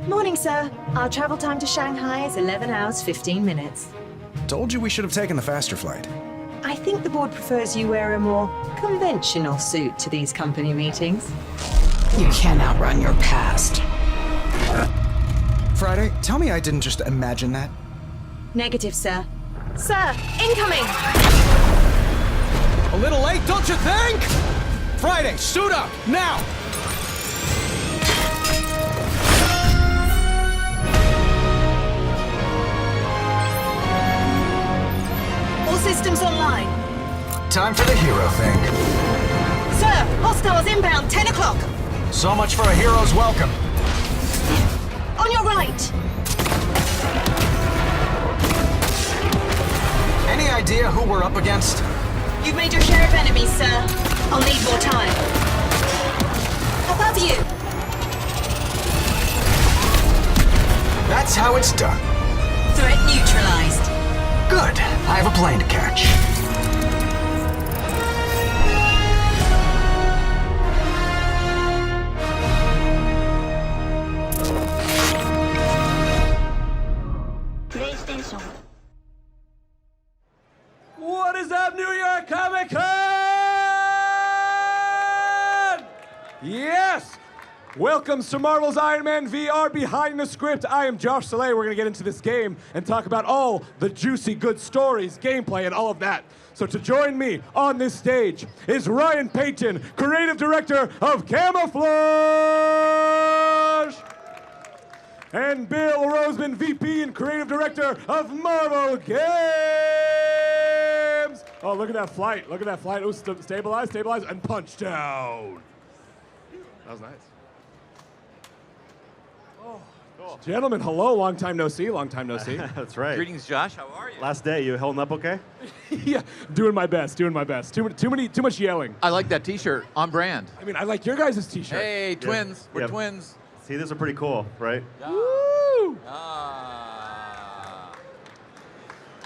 Morning, sir. Our travel time to Shanghai is 11 hours, 15 minutes. Told you we should have taken the faster flight. I think the board prefers you wear a more conventional suit to these company meetings. You can't outrun your past. Friday, tell me I didn't just imagine that. Negative, sir. Sir, incoming! A little late, don't you think? Friday, suit up, now! All systems online. Time for the hero thing. Sir, hostiles inbound, 10 o'clock. So much for a hero's welcome. On your right. Any idea who we're up against? You've made your share of enemies, sir. I'll need more time. Above you. That's how it's done. Threat neutralized. Good. I have a plane to catch. PlayStation. What is up, New York Comic Con? Yes! Welcome to Marvel's Iron Man VR Behind the Script. I am Josh Soleil. We're going to get into this game and talk about all the juicy good stories, gameplay, and all of that. So to join me on this stage is Ryan Payton, creative director of Camouflage, and Bill Roseman, VP and creative director of Marvel Games. Oh, look at that flight. Look at that flight. It was stabilized, and punch down. That was nice. Oh, cool. Gentlemen, hello. Long time no see. That's right. Greetings, Josh. How are you? Last day, you holding up okay? Yeah, doing my best. Too much yelling. I like that T-shirt. On brand. I mean, I like your guys' t-shirt. Hey, twins. We're Yeah. twins. See, these are pretty cool, right? Woo! Ah.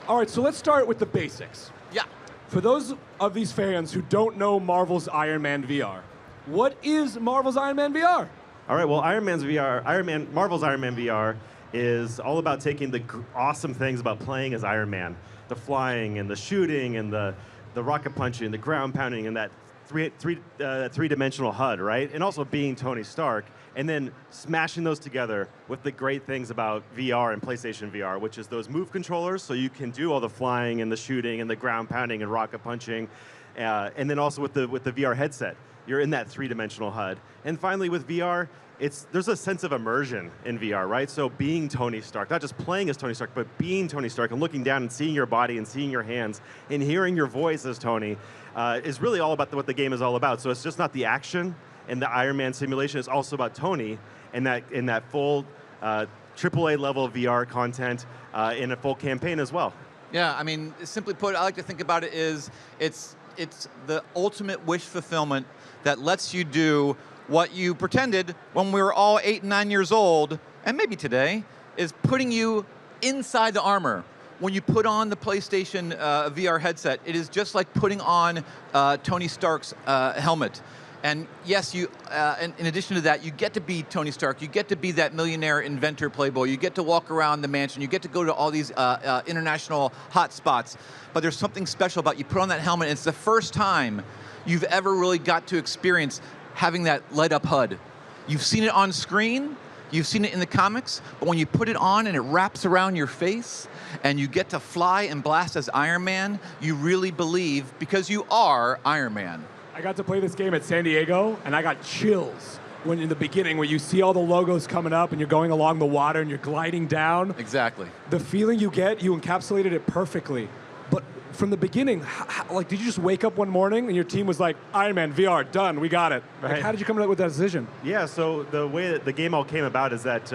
All right, so let's start with the basics. Yeah. For those of these fans who don't know Marvel's Iron Man VR, what is Marvel's Iron Man VR? All right, well, Marvel's Iron Man VR is all about taking the awesome things about playing as Iron Man. The flying and the shooting and the rocket punching and the ground pounding and that three-dimensional HUD, right? And also being Tony Stark, and then smashing those together with the great things about VR and PlayStation VR, which is those move controllers, so you can do all the flying and the shooting and the ground pounding and rocket punching, and then also with the VR headset, you're in that three-dimensional HUD. And finally, with VR, there's a sense of immersion in VR, right? So being Tony Stark, not just playing as Tony Stark, but being Tony Stark and looking down and seeing your body and seeing your hands and hearing your voice as Tony is really all about what the game is all about. So it's just not the action and the Iron Man simulation, it's also about Tony and that full AAA level VR content in a full campaign as well. Yeah, I mean, simply put, I like to think about it is it's the ultimate wish fulfillment that lets you do what you pretended when we were all 8 and 9 years old, and maybe today, is putting you inside the armor. When you put on the PlayStation VR headset, it is just like putting on Tony Stark's helmet. And yes, and in addition to that, you get to be Tony Stark. You get to be that millionaire inventor playboy. You get to walk around the mansion. You get to go to all these international hot spots. But there's something special about you put on that helmet, and it's the first time you've ever really got to experience having that light up HUD. You've seen it on screen, you've seen it in the comics, but when you put it on and it wraps around your face and you get to fly and blast as Iron Man, you really believe because you are Iron Man. I got to play this game at San Diego, and I got chills when in the beginning when you see all the logos coming up and you're going along the water and you're gliding down. Exactly. The feeling you get, you encapsulated it perfectly. But from the beginning, did you just wake up one morning and your team was like, Iron Man, VR, done, we got it? Right. Like, how did you come up with that decision? Yeah, so the way that the game all came about is that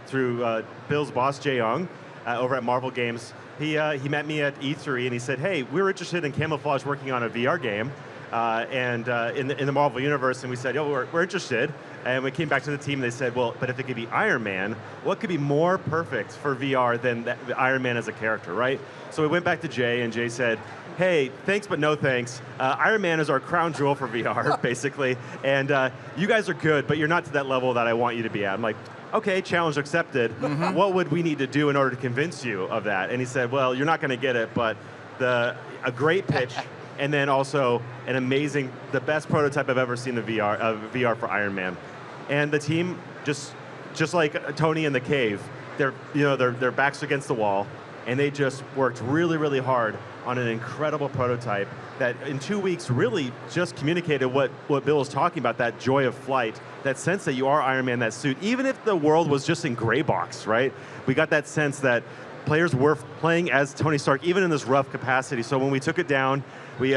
through Bill's boss, Jay Young, over at Marvel Games, he met me at E3 and he said, hey, we're interested in Camouflage working on a VR game. in the Marvel Universe, and we said, yo, we're interested. And we came back to the team, and they said, well, but if it could be Iron Man, what could be more perfect for VR than Iron Man as a character, right? So we went back to Jay, and Jay said, hey, thanks but no thanks. Iron Man is our crown jewel for VR, basically. And you guys are good, but you're not to that level that I want you to be at. I'm like, okay, challenge accepted. What would we need to do in order to convince you of that? And he said, well, you're not going to get it, but a great pitch, and then also an amazing, the best prototype I've ever seen of VR for Iron Man. And the team, just like Tony in the cave, their backs against the wall, and they just worked really, really hard on an incredible prototype that in 2 weeks really just communicated what Bill was talking about, that joy of flight, that sense that you are Iron Man, that suit, even if the world was just in gray box, right? We got that sense that players were playing as Tony Stark, even in this rough capacity. So when we took it down, we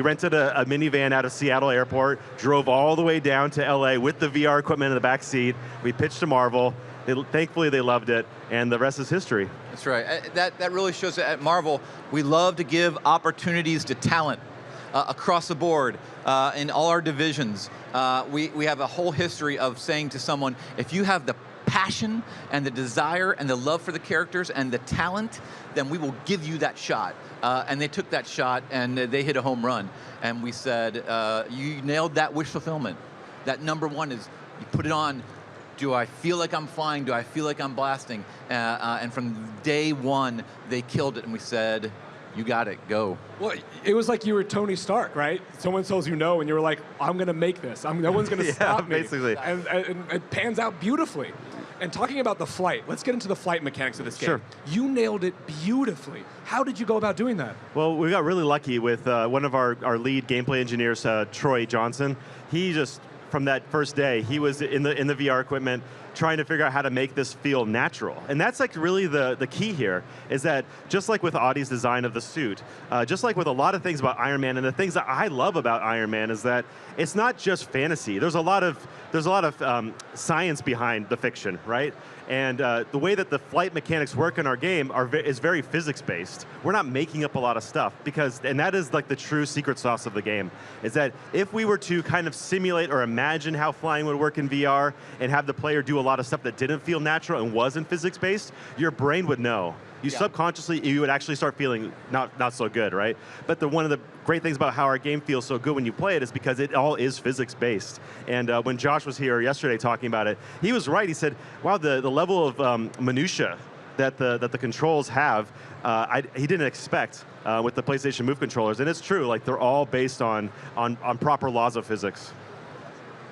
rented a minivan out of Seattle Airport, drove all the way down to LA with the VR equipment in the back seat. We pitched to Marvel. Thankfully, they loved it, and the rest is history. That's right. That really shows that at Marvel, we love to give opportunities to talent across the board in all our divisions. We have a whole history of saying to someone, if you have the passion and the desire and the love for the characters and the talent, then we will give you that shot. And they took that shot and they hit a home run. And we said, you nailed that wish fulfillment. That number one is, you put it on, do I feel like I'm flying? Do I feel like I'm blasting? And from day one, they killed it, and we said, you got it, go. Well, it was like you were Tony Stark, right? Someone tells you no, and you were like, I'm going to make this. No one's going to stop me. Basically. And it pans out beautifully. And talking about the flight, let's get into the flight mechanics of this game. Sure. You nailed it beautifully. How did you go about doing that? Well, we got really lucky with one of our lead gameplay engineers, Troy Johnson. He just, from that first day, he was in the VR equipment trying to figure out how to make this feel natural. And that's like really the key here, is that just like with Audie's design of the suit, just like with a lot of things about Iron Man, and the things that I love about Iron Man is that it's not just fantasy. There's a lot of science behind the fiction, right? And the way that the flight mechanics work in our game is very physics-based. We're not making up a lot of stuff, and that is like the true secret sauce of the game, is that if we were to kind of simulate or imagine how flying would work in VR and have the player do a lot of stuff that didn't feel natural and wasn't physics-based, your brain would know. Subconsciously, you would actually start feeling not so good, right? But one of the great things about how our game feels so good when you play it is because it all is physics-based. And when Josh was here yesterday talking about it, he was right. He said, wow, the level of minutia that the controls have, he didn't expect with the PlayStation Move controllers. And it's true, like they're all based on proper laws of physics.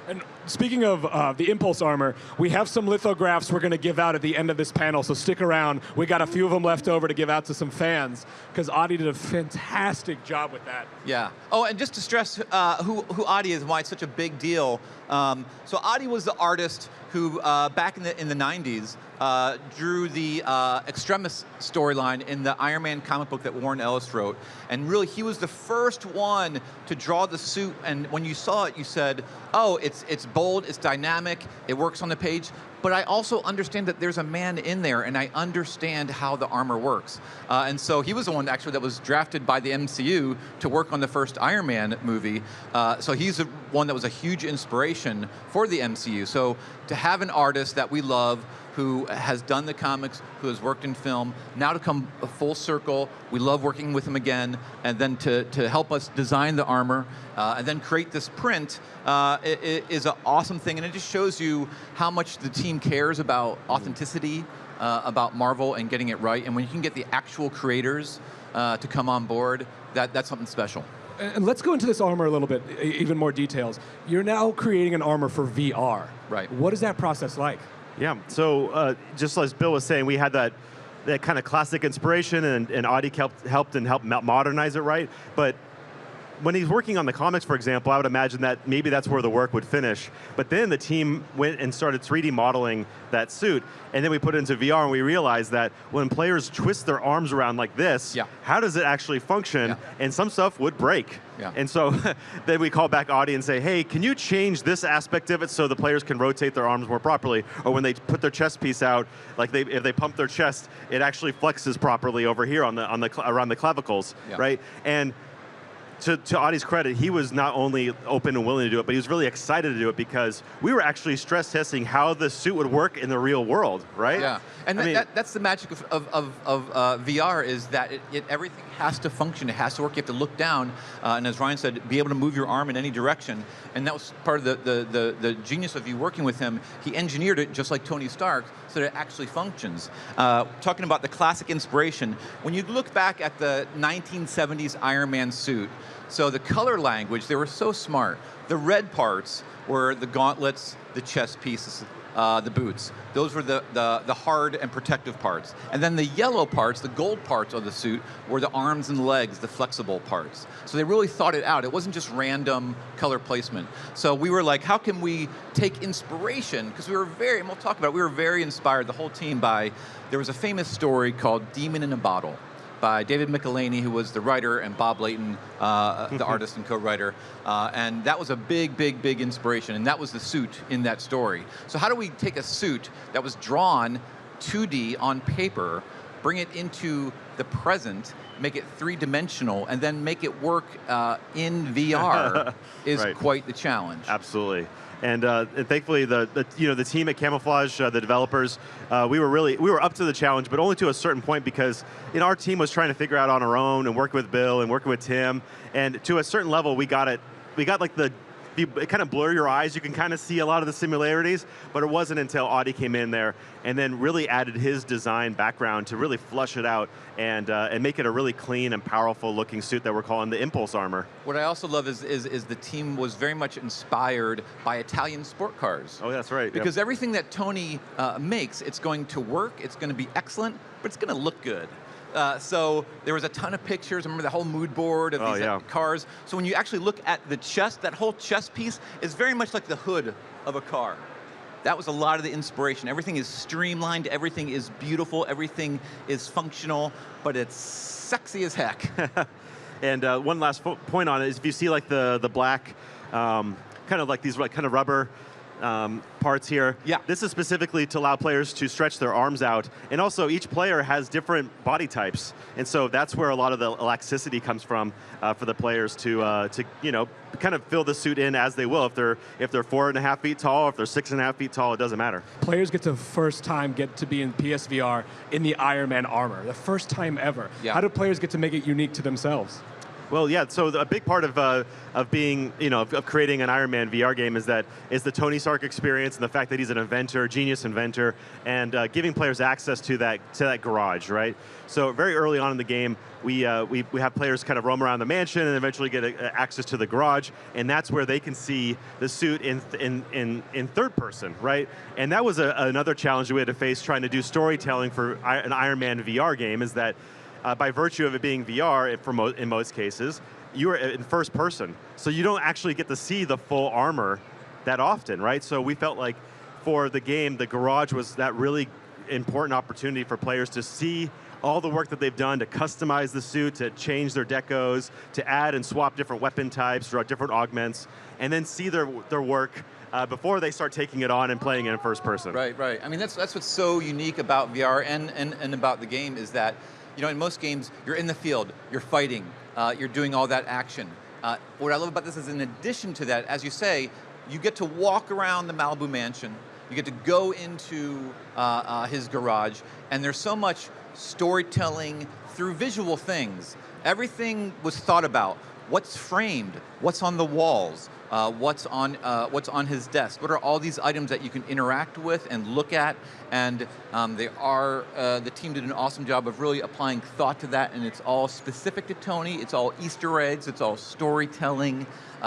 And speaking of the Impulse armor, we have some lithographs we're going to give out at the end of this panel, so stick around. We got a few of them left over to give out to some fans, because Audie did a fantastic job with that. Yeah. Oh, and just to stress who Audie is and why it's such a big deal. So Audie was the artist who, back in the 90s, drew the Extremis storyline in the Iron Man comic book that Warren Ellis wrote. And really, he was the first one to draw the suit, and when you saw it, you said, oh, it's bold, it's dynamic, it works on the page, but I also understand that there's a man in there, and I understand how the armor works. And so he was the one, actually, that was drafted by the MCU to work on the first Iron Man movie. So he's the one that was a huge inspiration for the MCU. So to have an artist that we love, who has done the comics, who has worked in film, now to come full circle, we love working with him again, and then to help us design the armor, and then create this print is an awesome thing, and it just shows you how much the team cares about authenticity, about Marvel and getting it right, and when you can get the actual creators to come on board, that's something special. And let's go into this armor a little bit, even more details. You're now creating an armor for VR. Right. What is that process like? Yeah, so just as Bill was saying, we had that kind of classic inspiration, and Audie helped modernize it, right? But when he's working on the comics, for example, I would imagine that maybe that's where the work would finish. But then the team went and started 3D modeling that suit, and then we put it into VR, and we realized that when players twist their arms around like this, how does it actually function? Yeah. And some stuff would break. Yeah. And so then we call back Audie and say, hey, can you change this aspect of it so the players can rotate their arms more properly? Or when they put their chest piece out, like if they pump their chest, it actually flexes properly over here around the clavicles, right? And to Audie's credit, he was not only open and willing to do it, but he was really excited to do it because we were actually stress testing how the suit would work in the real world, right? Yeah, and I mean, that's the magic of VR is that everything has to function, it has to work. You have to look down, and as Ryan said, be able to move your arm in any direction. And that was part of the genius of you working with him. He engineered it just like Tony Stark, so that it actually functions. Talking about the classic inspiration, when you look back at the 1970s Iron Man suit, so the color language, they were so smart. The red parts were the gauntlets, the chest pieces, the boots. Those were the hard and protective parts. And then the yellow parts, the gold parts of the suit, were the arms and legs, the flexible parts. So they really thought it out. It wasn't just random color placement. So we were like, how can we take inspiration? Because we were very, and we'll talk about it, we were very inspired, the whole team, by, there was a famous story called Demon in a Bottle, by David Michelinie, who was the writer, and Bob Layton, the artist and co-writer. And that was a big, big, big inspiration, and that was the suit in that story. So how do we take a suit that was drawn 2D on paper, bring it into the present, make it three-dimensional, and then make it work in VR is Right. quite the challenge. Absolutely. And thankfully, the team at Camouflage, the developers, we were up to the challenge, but only to a certain point because our team was trying to figure out on our own and working with Bill and working with Tim, and to a certain level, we got like it kind of blur your eyes. You can kind of see a lot of the similarities, but it wasn't until Audie came in there and then really added his design background to really flush it out and make it a really clean and powerful looking suit that we're calling the Impulse Armor. What I also love is the team was very much inspired by Italian sport cars. Oh, that's right. Because everything that Tony makes, it's going to work, it's going to be excellent, but it's going to look good. So there was a ton of pictures. Remember the whole mood board of these cars. So when you actually look at the chest, that whole chest piece is very much like the hood of a car. That was a lot of the inspiration. Everything is streamlined, everything is beautiful, everything is functional, but it's sexy as heck. And one last point on it is if you see like the black, kind of like these kind of rubber parts here. Yeah. This is specifically to allow players to stretch their arms out. And also each player has different body types. And so that's where a lot of the elasticity comes from for the players to kind of fill the suit in as they will. If they're 4.5 feet tall, if they're 6.5 feet tall, it doesn't matter. Players get to first time get to be in PSVR in the Iron Man armor, the first time ever. Yeah. How do players get to make it unique to themselves? Well, yeah. So a big part of being, of creating an Iron Man VR game is the Tony Stark experience and the fact that he's an inventor, genius inventor, and giving players access to that garage, right? So very early on in the game, we have players kind of roam around the mansion and eventually get access to the garage, and that's where they can see the suit in third person, right? And that was another challenge we had to face trying to do storytelling for an Iron Man VR game. Is that by virtue of it being VR, in most cases, you are in first person. So you don't actually get to see the full armor that often, right? So we felt like for the game, the garage was that really important opportunity for players to see all the work that they've done to customize the suit, to change their decos, to add and swap different weapon types, draw different augments, and then see their work before they start taking it on and playing it in first person. Right, right. I mean, that's what's so unique about VR and about the game is that, in most games, you're in the field, you're fighting, you're doing all that action. What I love about this is in addition to that, as you say, you get to walk around the Malibu mansion, you get to go into his garage, and there's so much storytelling through visual things. Everything was thought about. What's framed? What's on the walls? What's on his desk? What are all these items that you can interact with and look at? And the team did an awesome job of really applying thought to that, and it's all specific to Tony. It's all Easter eggs. It's all storytelling.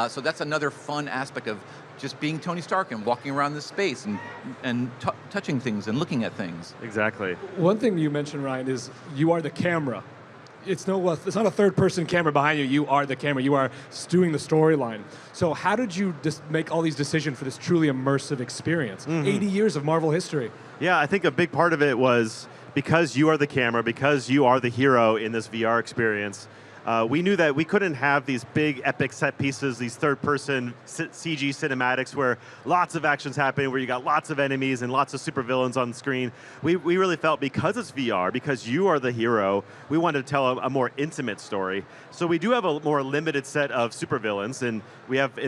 So that's another fun aspect of just being Tony Stark and walking around this space and touching things and looking at things. Exactly. One thing you mentioned, Ryan, is you are the camera. It's not a third-person camera behind you. You are the camera. You are doing the storyline. So how did you make all these decisions for this truly immersive experience? 80 years of Marvel history. Yeah, I think a big part of it was because you are the camera, because you are the hero in this VR experience, we knew that we couldn't have these big epic set pieces, these third-person CG cinematics where lots of action's happening, where you got lots of enemies and lots of supervillains on the screen. We really felt because it's VR, because you are the hero, we wanted to tell a more intimate story. So we do have a more limited set of supervillains, and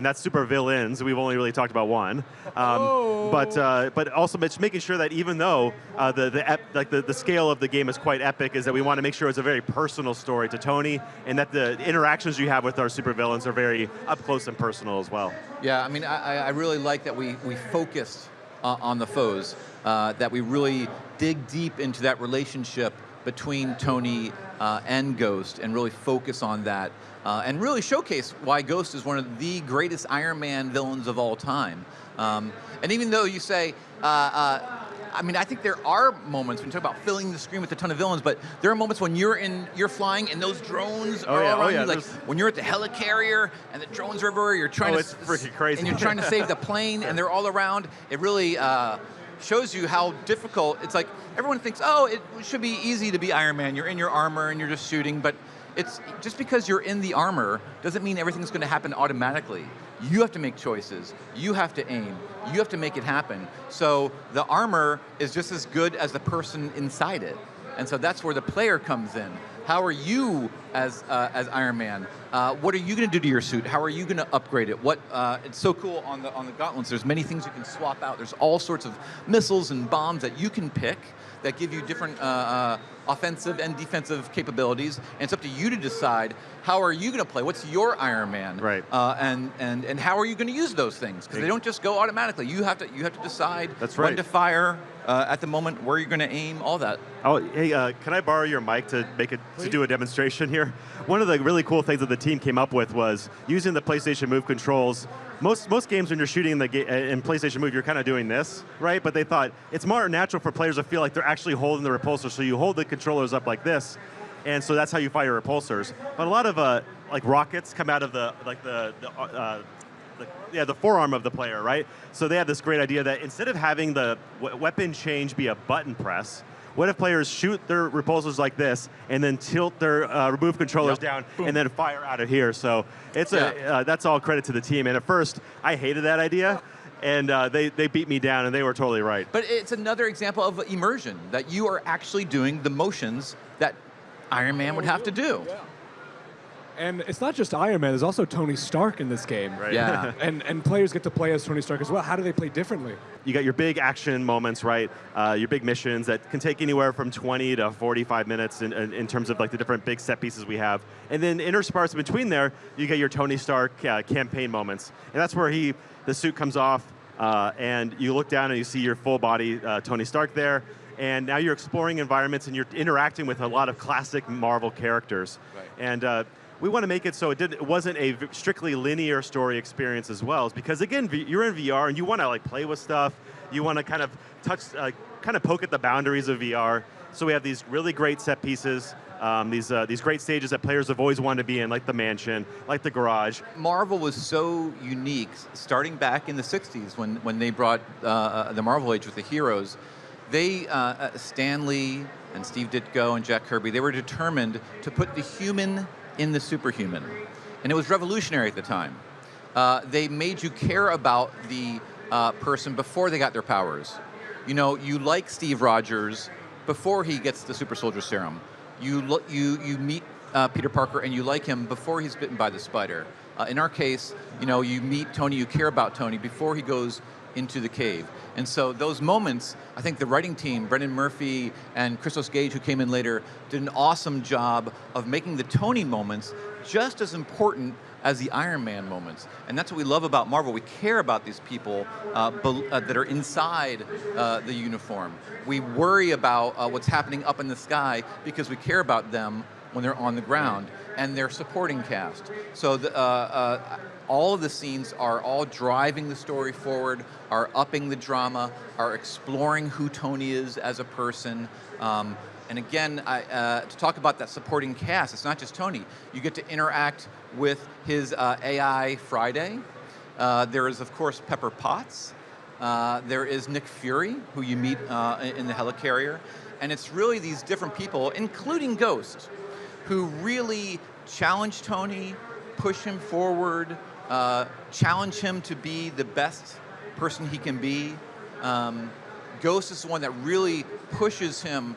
that's supervillains. We've only really talked about one, but also just making sure that even though the scale of the game is quite epic, is that we want to make sure it's a very personal story to Tony, and that the interactions you have with our supervillains are very up close and personal as well. Yeah, I mean, I really like that we focused on the foes, that we really dig deep into that relationship between Tony and Ghost, and really focus on that, and really showcase why Ghost is one of the greatest Iron Man villains of all time. And even though you say, I mean, I think there are moments when you talk about filling the screen with a ton of villains, but there are moments when you're flying and those drones are all around you. Like when you're at the helicarrier and the drones are everywhere, you're trying it's freaking crazy. and you're trying to save the plane, and they're all around. It really shows you how difficult. It's like everyone thinks, oh, it should be easy to be Iron Man. You're in your armor and you're just shooting, but it's just because you're in the armor doesn't mean everything's going to happen automatically. You have to make choices. You have to aim. You have to make it happen. So the armor is just as good as the person inside it. And so that's where the player comes in. How are you as Iron Man? What are you going to do to your suit? How are you going to upgrade it? It's so cool on the gauntlets. There's many things you can swap out. There's all sorts of missiles and bombs that you can pick that give you different offensive and defensive capabilities. And it's up to you to decide, how are you going to play? What's your Iron Man? Right. And how are you going to use those things? Because they don't just go automatically. You have to decide That's when right. to fire at the moment, where you're going to aim, all that. Oh, hey, can I borrow your mic to do a demonstration here? One of the really cool things that the team came up with was using the PlayStation Move controls. Most games when you're shooting in PlayStation Move, you're kind of doing this, right? But they thought it's more natural for players to feel like they're actually holding the repulsor, so you hold the controllers up like this, and so that's how you fire repulsors. But a lot of like rockets come out of the forearm of the player, right? So they had this great idea that instead of having the weapon change be a button press, what if players shoot their repulsors like this and then tilt their remove controllers down and then fire out of here? So it's that's all credit to the team. And at first, I hated that idea, and they beat me down, and they were totally right. But it's another example of immersion, that you are actually doing the motions that Iron Man would have to do. And it's not just Iron Man, there's also Tony Stark in this game. Right. Yeah. And players get to play as Tony Stark as well. How do they play differently? You got your big action moments, right? Your big missions that can take anywhere from 20 to 45 minutes in terms of like the different big set pieces we have. And then interspersed between there, you get your Tony Stark campaign moments. And that's where the suit comes off, and you look down and you see your full body Tony Stark there. And now you're exploring environments and you're interacting with a lot of classic Marvel characters. Right. And we want to make it so it wasn't a strictly linear story experience as well, because again, you're in VR and you want to like play with stuff. You want to kind of poke at the boundaries of VR. So we have these really great set pieces, these great stages that players have always wanted to be in, like the mansion, like the garage. Marvel was so unique, starting back in the 60s when they brought the Marvel Age with the heroes. They, Stan Lee and Steve Ditko and Jack Kirby, they were determined to put the human in the superhuman. And it was revolutionary at the time. They made you care about the person before they got their powers. You know, you like Steve Rogers before he gets the super soldier serum. You meet Peter Parker and you like him before he's bitten by the spider. In our case, you know, you meet Tony, you care about Tony before he goes into the cave. And so those moments, I think the writing team, Brendan Murphy and Christos Gage, who came in later, did an awesome job of making the Tony moments just as important as the Iron Man moments. And that's what we love about Marvel. We care about these people that are inside the uniform. We worry about what's happening up in the sky because we care about them when they're on the ground, and their supporting cast. So all of the scenes are all driving the story forward, are upping the drama, are exploring who Tony is as a person. And again, to talk about that supporting cast, it's not just Tony. You get to interact with his AI Friday. There is, of course, Pepper Potts. There is Nick Fury, who you meet in the helicarrier. And it's really these different people, including Ghost, who really challenge Tony, push him forward, challenge him to be the best person he can be. Ghost is the one that really pushes him.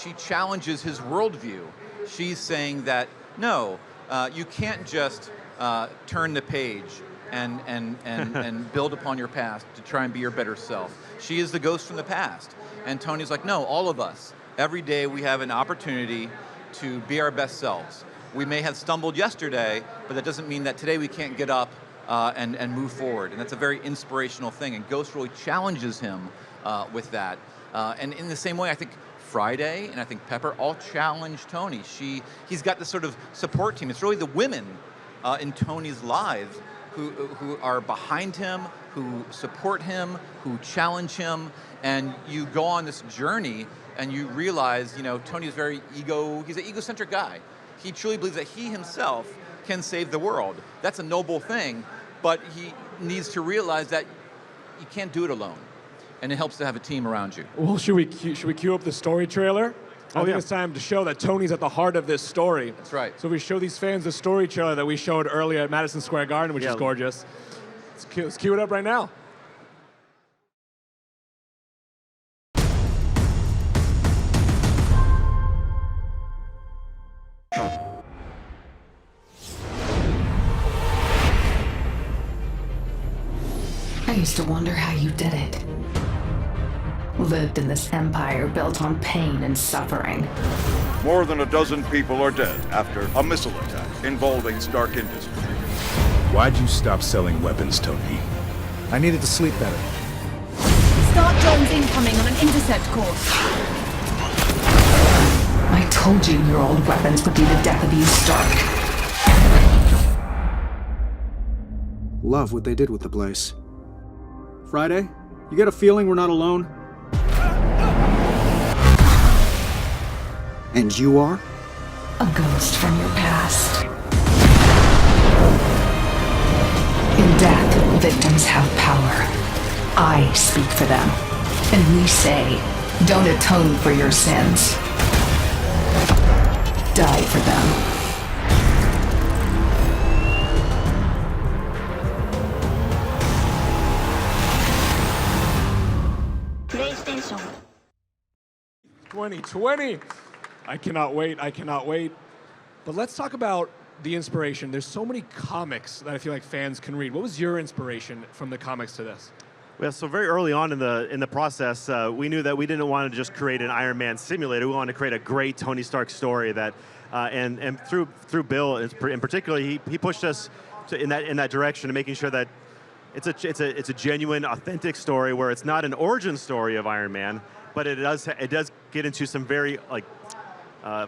She challenges his worldview. She's saying that, no, you can't just turn the page and build upon your past to try and be your better self. She is the ghost from the past. And Tony's like, no, all of us. Every day we have an opportunity to be our best selves. We may have stumbled yesterday, but that doesn't mean that today we can't get up and move forward. And that's a very inspirational thing. And Ghost really challenges him with that. And in the same way, I think Friday and I think Pepper all challenge Tony. He's got this sort of support team. It's really the women in Tony's lives who are behind him, who support him, who challenge him. And you go on this journey and you realize, Tony is he's an egocentric guy. He truly believes that he himself can save the world. That's a noble thing, but he needs to realize that you can't do it alone. And it helps to have a team around you. Well, should we cue up the story trailer? I think it's time to show that Tony's at the heart of this story. That's right. So we show these fans the story trailer that we showed earlier at Madison Square Garden, which is gorgeous. Let's cue it up right now. I used to wonder how you did it. Lived in this empire built on pain and suffering. More than a dozen people are dead after a missile attack involving Stark Industries. Why'd you stop selling weapons, Tony? I needed to sleep better. Start drones incoming on an intercept course. I told you your old weapons would be the death of you, Stark. Love what they did with the place. Friday, you get a feeling we're not alone? And you are? A ghost from your past. In death, victims have power. I speak for them. And we say, don't atone for your sins. Die for them. PlayStation. 2020. I cannot wait. But let's talk about the inspiration. There's so many comics that I feel like fans can read. What was your inspiration from the comics to this? Well, so very early on in the process, we knew that we didn't want to just create an Iron Man simulator. We wanted to create a great Tony Stark story that, and through Bill in particular, he pushed us in that direction, to making sure that it's a genuine, authentic story where it's not an origin story of Iron Man, but it does get into some very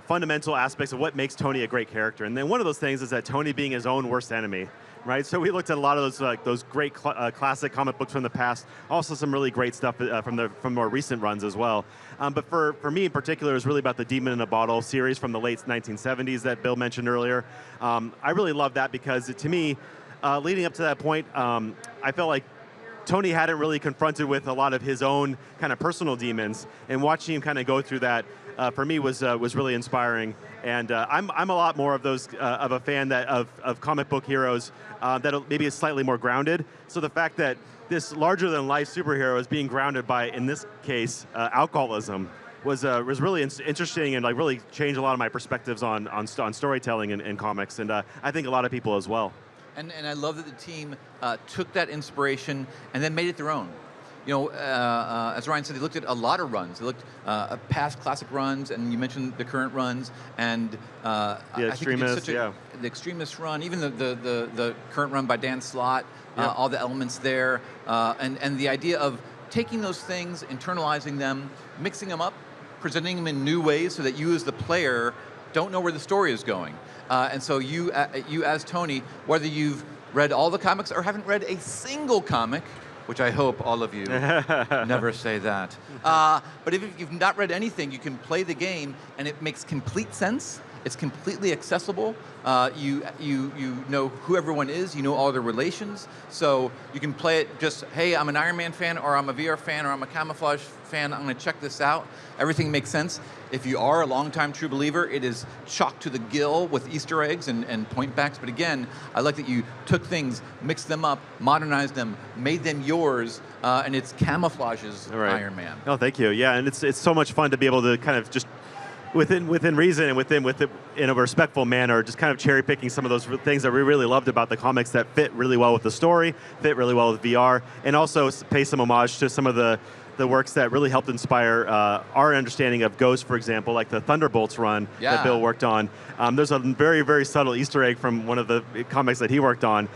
fundamental aspects of what makes Tony a great character. And then one of those things is that Tony being his own worst enemy, right? So we looked at a lot of those great classic comic books from the past, also some really great stuff from more recent runs as well. But for me in particular, it was really about the Demon in a Bottle series from the late 1970s that Bill mentioned earlier. I really love that because to me, leading up to that point, I felt like Tony hadn't really confronted with a lot of his own kind of personal demons, and watching him kind of go through that for me was really inspiring. And I'm a lot more of a fan of comic book heroes that maybe is slightly more grounded. So the fact that this larger than life superhero is being grounded by, in this case, alcoholism was really interesting, and really changed a lot of my perspectives on storytelling in comics, and I think a lot of people as well. And I love that the team took that inspiration and then made it their own. As Ryan said, they looked at a lot of runs. They looked at past classic runs, and you mentioned the current runs, and the Extremist, the Extremist run, even the current run by Dan Slott, all the elements there, and the idea of taking those things, internalizing them, mixing them up, presenting them in new ways so that you as the player don't know where the story is going. And so you as Tony, whether you've read all the comics or haven't read a single comic, which I hope all of you never say that. But if you've not read anything, you can play the game, and it makes complete sense, It's completely accessible. You know who everyone is. You know all their relations. So you can play it just, hey, I'm an Iron Man fan, or I'm a VR fan, or I'm a Camouflage fan. I'm going to check this out. Everything makes sense. If you are a longtime true believer, it is chock to the gill with Easter eggs and point backs. But again, I like that you took things, mixed them up, modernized them, made them yours, and it's Camouflage's Iron Man. Oh, thank you. Yeah, and it's so much fun to be able to kind of just within reason and in a respectful manner, just kind of cherry picking some of those things that we really loved about the comics that fit really well with the story, fit really well with VR, and also pay some homage to some of the works that really helped inspire our understanding of Ghost, for example, like the Thunderbolts run that Bill worked on. There's a very, very subtle Easter egg from one of the comics that he worked on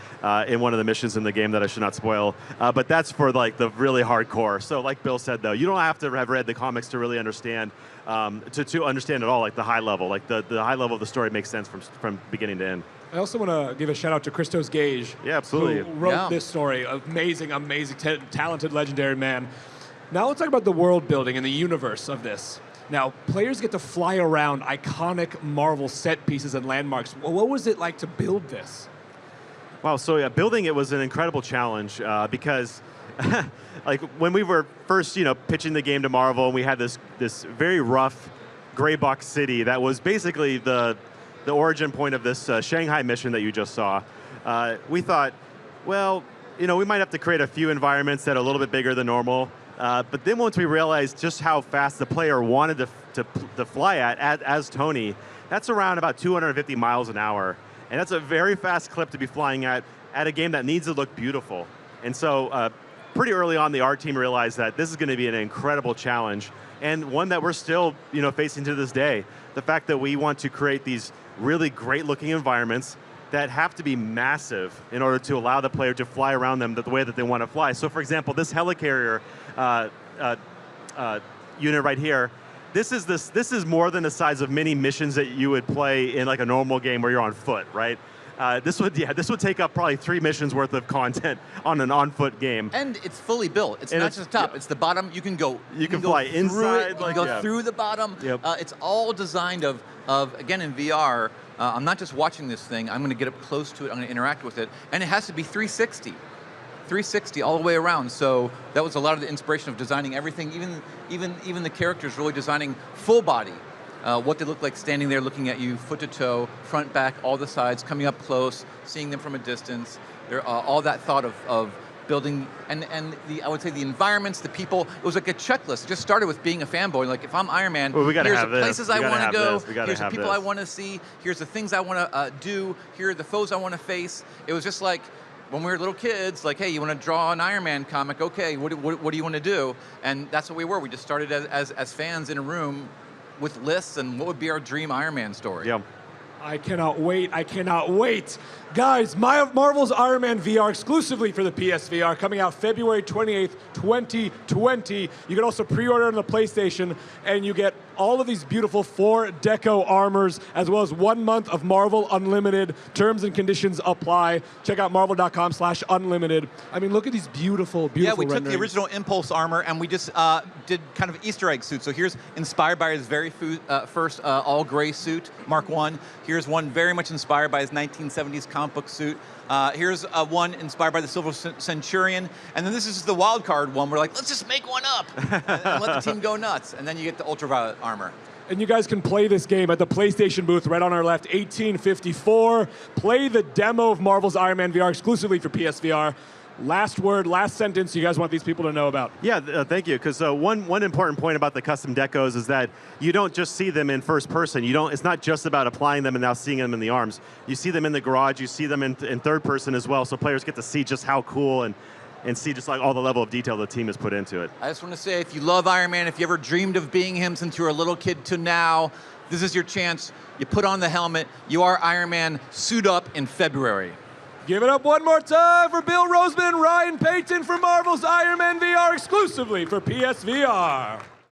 in one of the missions in the game that I should not spoil. But that's for like the really hardcore. So like Bill said, though, you don't have to have read the comics to really understand, to understand it all, like the high level. Like the high level of the story makes sense from beginning to end. I also want to give a shout out to Christos Gage, yeah, absolutely, who wrote this story. Amazing, talented, legendary man. Now let's talk about the world building and the universe of this. Now, players get to fly around iconic Marvel set pieces and landmarks. What was it like to build this? Wow, so yeah, building it was an incredible challenge because like when we were first, pitching the game to Marvel, and we had this very rough gray box city that was basically the origin point of this Shanghai mission that you just saw. We thought, well, we might have to create a few environments that are a little bit bigger than normal. But then once we realized just how fast the player wanted to fly as Tony, that's around about 250 miles an hour. And that's a very fast clip to be flying at a game that needs to look beautiful. And so pretty early on, the art team realized that this is going to be an incredible challenge, and one that we're still facing to this day. The fact that we want to create these really great looking environments that have to be massive in order to allow the player to fly around them the way that they want to fly. So for example, this helicarrier unit right here, this is more than the size of many missions that you would play in like a normal game where you're on foot, right? This would take up probably 3 missions worth of content on an on-foot game. And it's fully built. It's not just the top. It's the bottom. You can fly inside. You can go through the bottom. Yep. It's all designed of again in VR. I'm not just watching this thing. I'm going to get up close to it. I'm going to interact with it, and it has to be 360. 360 all the way around. So that was a lot of the inspiration of designing everything. Even the characters, really designing full body. What they look like standing there looking at you, foot to toe, front, back, all the sides, coming up close, seeing them from a distance. All that thought of building, and I would say the environments, the people, it was like a checklist. It just started with being a fanboy. Like if I'm Iron Man, well, here's the places I want to go, here's the people I want to see, here's the things I want to do, here are the foes I want to face. It was just like, when we were little kids, like, hey, you want to draw an Iron Man comic? Okay, what do you want to do? And that's what we were. We just started as fans in a room with lists and what would be our dream Iron Man story. Yeah. I cannot wait. I cannot wait. Guys, Marvel's Iron Man VR exclusively for the PSVR, coming out February 28th, 2020. You can also pre-order on the PlayStation, and you get all of these beautiful 4 deco armors, as well as 1 month of Marvel Unlimited. Terms and conditions apply. Check out marvel.com/unlimited. I mean, look at these beautiful, beautiful Yeah, we took renderings. the original Impulse armor, and we just did kind of Easter egg suit. So here's inspired by his very first all-gray suit, Mark I. Here's one very much inspired by his 1970s comic book suit. Here's one inspired by the Silver Centurion. And then this is the wild card one. We're like, let's just make one up and let the team go nuts. And then you get the ultraviolet armor. And you guys can play this game at the PlayStation booth right on our left, 1854. Play the demo of Marvel's Iron Man VR exclusively for PSVR. Last word, last sentence you guys want these people to know about. Yeah, thank you. Because one important point about the custom decos is that you don't just see them in first person. It's not just about applying them and now seeing them in the arms. You see them in the garage. You see them in third person as well. So players get to see just how cool and see just like all the level of detail the team has put into it. I just want to say, if you love Iron Man, if you ever dreamed of being him since you were a little kid to now, this is your chance. You put on the helmet. You are Iron Man. Suit up in February. Give it up one more time for Bill Roseman and Ryan Payton for Marvel's Iron Man VR exclusively for PSVR.